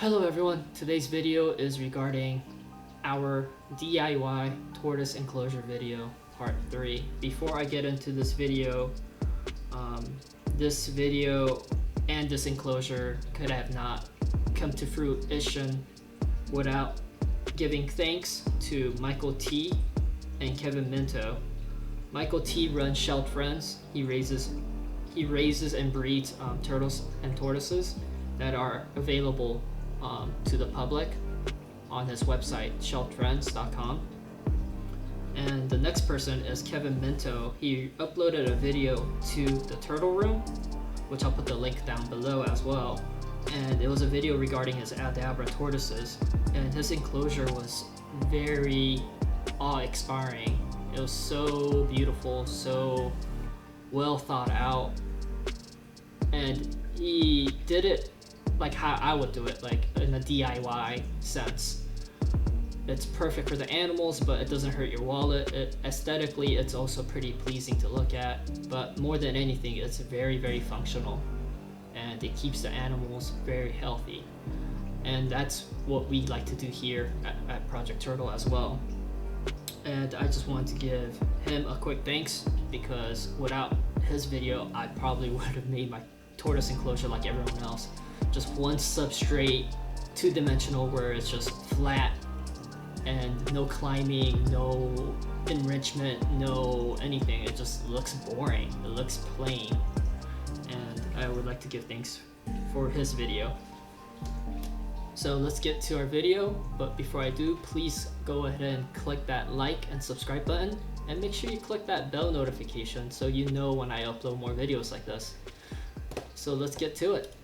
Hello everyone, today's video is regarding our DIY tortoise enclosure video part 3. Before I get into this video and this enclosure could have not come to fruition without giving thanks to Michael T and Kevin Minto. Michael T runs Shelled Friends. He raises and breeds turtles and tortoises that are available to the public on his website shelledfriends.com. And the next person is Kevin Minto. He uploaded a video to the TurtleRoom, which I'll put the link down below as well, and it was a video regarding his Aldabra tortoises, and his enclosure was very awe-inspiring. It was so beautiful, so well thought out, and he did it like how I would do it, like in a DIY sense. It's perfect for the animals, but it doesn't hurt your wallet. Aesthetically, it's also pretty pleasing to look at, but more than anything, it's very, very functional, and it keeps the animals very healthy. And that's what we like to do here at Project Turtle as well. And I just wanted to give him a quick thanks, because without his video, I probably would have made my tortoise enclosure like everyone else. Just one substrate, two-dimensional, where it's just flat and no climbing, no enrichment, no anything. It just looks boring. It looks plain. And I would like to give thanks for his video. So let's get to our video, but before I do, please go ahead and click that like and subscribe button, and make sure you click that bell notification so you know when I upload more videos like this. So let's get to it.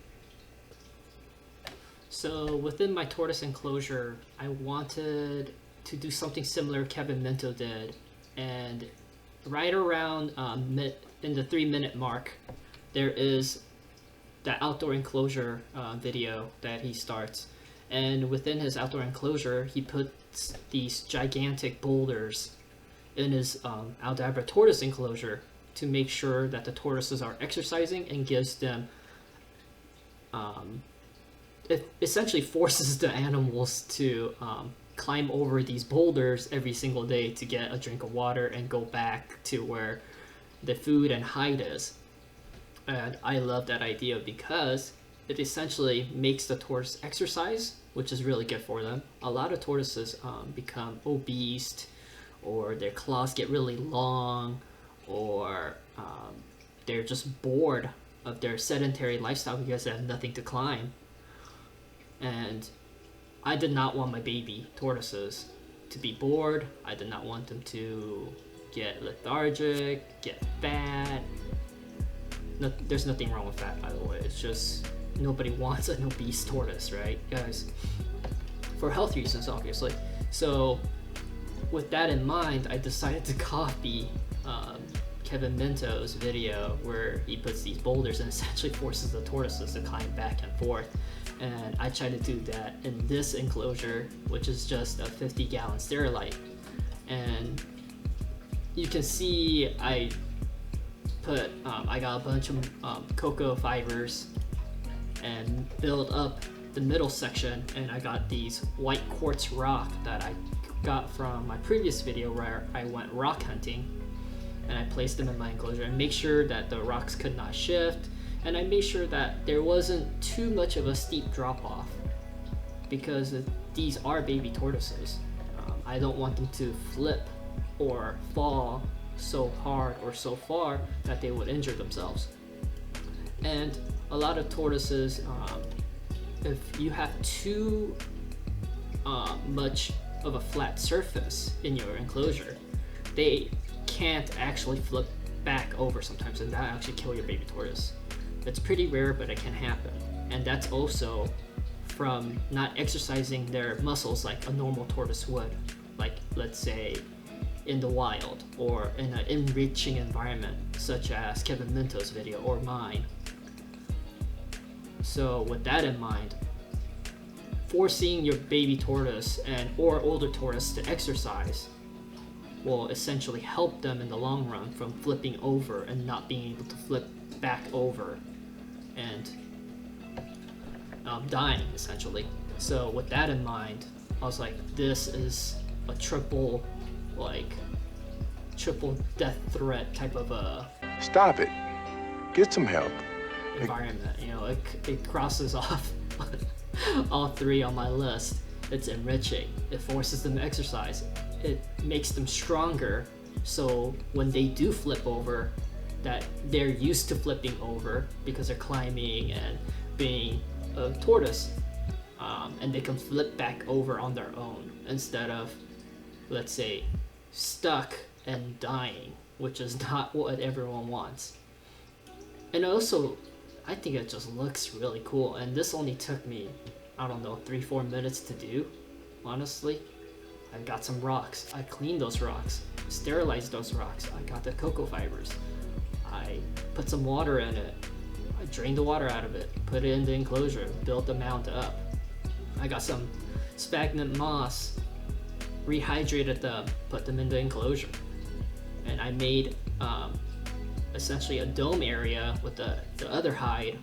So within my tortoise enclosure, I wanted to do something similar Kevin Minto did, and right around in the 3-minute mark, there is that outdoor enclosure video that he starts. And within his outdoor enclosure, he puts these gigantic boulders in his Aldabra tortoise enclosure to make sure that the tortoises are exercising, and gives them it essentially forces the animals to climb over these boulders every single day to get a drink of water and go back to where the food and hide is. And I love that idea because it essentially makes the tortoise exercise, which is really good for them. A lot of tortoises become obese, or their claws get really long, or they're just bored of their sedentary lifestyle because they have nothing to climb. And I did not want my baby tortoises to be bored. I did not want them to get lethargic, get fat. No, there's nothing wrong with that, by the way. It's just nobody wants an obese tortoise, right, guys? For health reasons, obviously. So with that in mind, I decided to copy Kevin Minto's video, where he puts these boulders and essentially forces the tortoises to climb back and forth. And I try to do that in this enclosure, which is just a 50-gallon Sterilite. And you can see I got a bunch of cocoa fibers and build up the middle section, and I got these white quartz rock that I got from my previous video where I went rock hunting, and I placed them in my enclosure and make sure that the rocks could not shift, and I made sure that there wasn't too much of a steep drop off, because these are baby tortoises. I don't want them to flip or fall so hard or so far that they would injure themselves. And a lot of tortoises, if you have too much of a flat surface in your enclosure, they can't actually flip back over sometimes, and that actually kill your baby tortoise. It's pretty rare, but it can happen. And that's also from not exercising their muscles like a normal tortoise would, like let's say in the wild or in an enriching environment such as Kevin Minto's video or mine. So with that in mind, forcing your baby tortoise or older tortoise to exercise will essentially help them in the long run from flipping over and not being able to flip back over and dying, essentially. So with that in mind, I was like, this is a triple death threat type of a Stop it. Get some help. environment. You know, it crosses off all three on my list. It's enriching. It forces them to exercise. It makes them stronger. So when they do flip over, that they're used to flipping over because they're climbing and being a tortoise, and they can flip back over on their own instead of, let's say, stuck and dying, which is not what everyone wants. And also, I think it just looks really cool, and this only took me, I don't know, 3-4 minutes to do, honestly. I got some rocks, I cleaned those rocks, sterilized those rocks, I got the cocoa fibers, I put some water in it, I drained the water out of it, put it in the enclosure, built the mount up. I got some sphagnum moss, rehydrated them, put them in the enclosure. And I made essentially a dome area with the other hide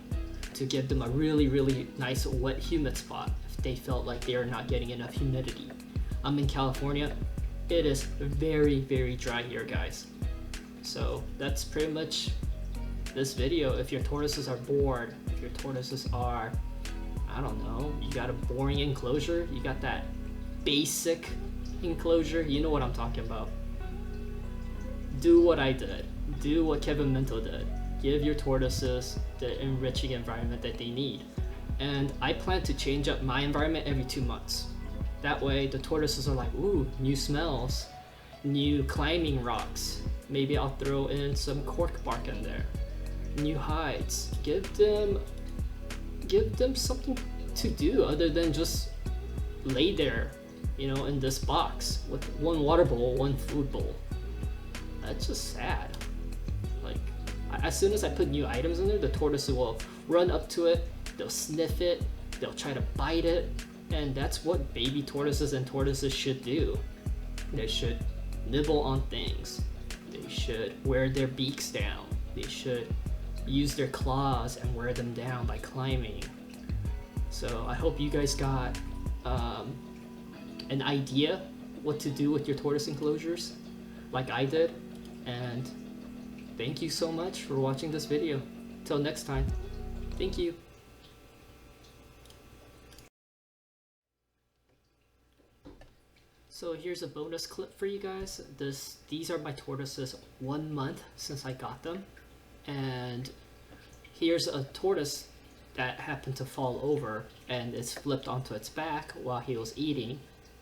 to give them a really nice wet humid spot if they felt like they are not getting enough humidity. I'm in California. It is very dry here, guys. So that's pretty much this video. If your tortoises are bored, if your tortoises are, I don't know, you got a boring enclosure, you got that basic enclosure, you know what I'm talking about. Do what I did. Do what Kevin Minto did. Give your tortoises the enriching environment that they need. And I plan to change up my environment every 2 months. That way the tortoises are like, ooh, new smells, new climbing rocks. Maybe I'll throw in some cork bark in there. New hides. Give them something to do other than just lay there, you know, in this box with one water bowl, one food bowl. That's just sad. Like, as soon as I put new items in there, the tortoises will run up to it, they'll sniff it, they'll try to bite it, and that's what baby tortoises and tortoises should do. They should nibble on things. They should wear their beaks down. They should use their claws and wear them down by climbing. So I hope you guys got an idea what to do with your tortoise enclosures like I did, and thank you so much for watching this video. Till next time, thank you. So here's a bonus clip for you guys. These are my tortoises 1 month since I got them, and here's a tortoise that happened to fall over and it's flipped onto its back while he was eating.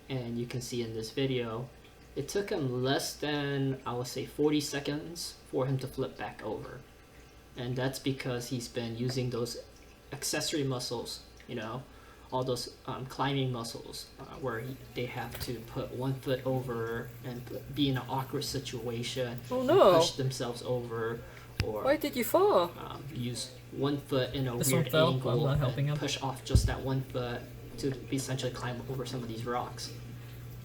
And you can see in this video, it took him less than, I would say, 40 seconds for him to flip back over. And that's because he's been using those accessory muscles, you know, all those climbing muscles where they have to put one foot over and be in an awkward situation, push themselves over, or why did you fall? Use one foot in a weird angle and push off just that one foot to essentially climb over some of these rocks.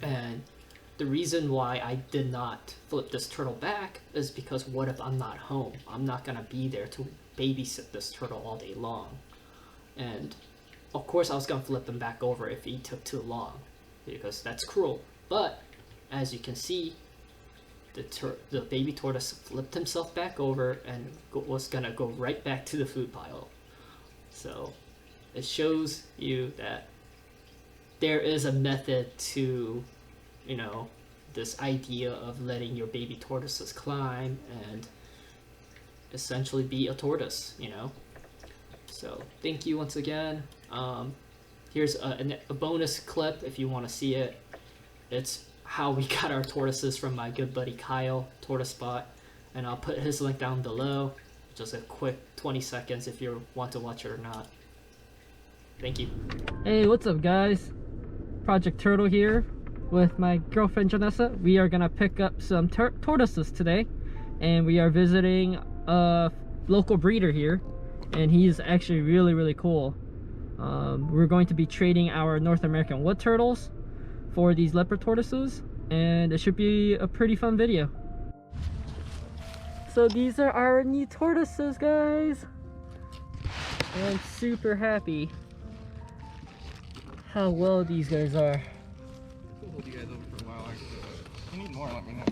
And the reason why I did not flip this turtle back is because what if I'm not home? I'm not gonna be there to babysit this turtle all day long. And of course I was gonna flip him back over if he took too long, because that's cruel. But as you can see, the baby tortoise flipped himself back over and was gonna go right back to the food pile. So it shows you that there is a method to, you know, this idea of letting your baby tortoises climb and essentially be a tortoise, you know. So thank you once again. Here's a bonus clip if you want to see it. It's how we got our tortoises from my good buddy Kyle, Tortoisespot, and I'll put his link down below. Just a quick 20 seconds if you want to watch it or not. Thank you. Hey, what's up guys? Project Turtle here with my girlfriend Janessa. We are gonna pick up some tortoises today, and we are visiting a local breeder here, and he's actually really cool. We're going to be trading our North American wood turtles for these leopard tortoises, and it should be a pretty fun video. So these are our new tortoises, guys. I'm super happy. how well these guys are. We'll hold you guys over for a while. Actually, but if you need more, let me know.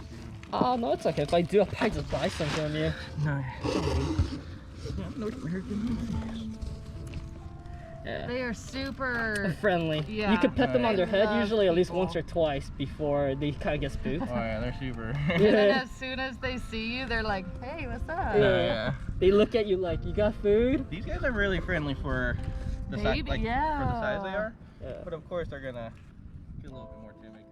Oh, no, it's okay. If I do, I'll probably just buy some from you. No, North American. Yeah. They are super Friendly. Yeah. You can pet them on their head Love usually at least people. once or twice before they kind of get spooked. Oh yeah, they're super. And then as soon as they see you, they're like, hey, what's up? Yeah. They look at you like, you got food? These guys are really friendly for the size, Maybe, like, yeah. for the size they are. Yeah. But of course they're gonna get a little bit more timid.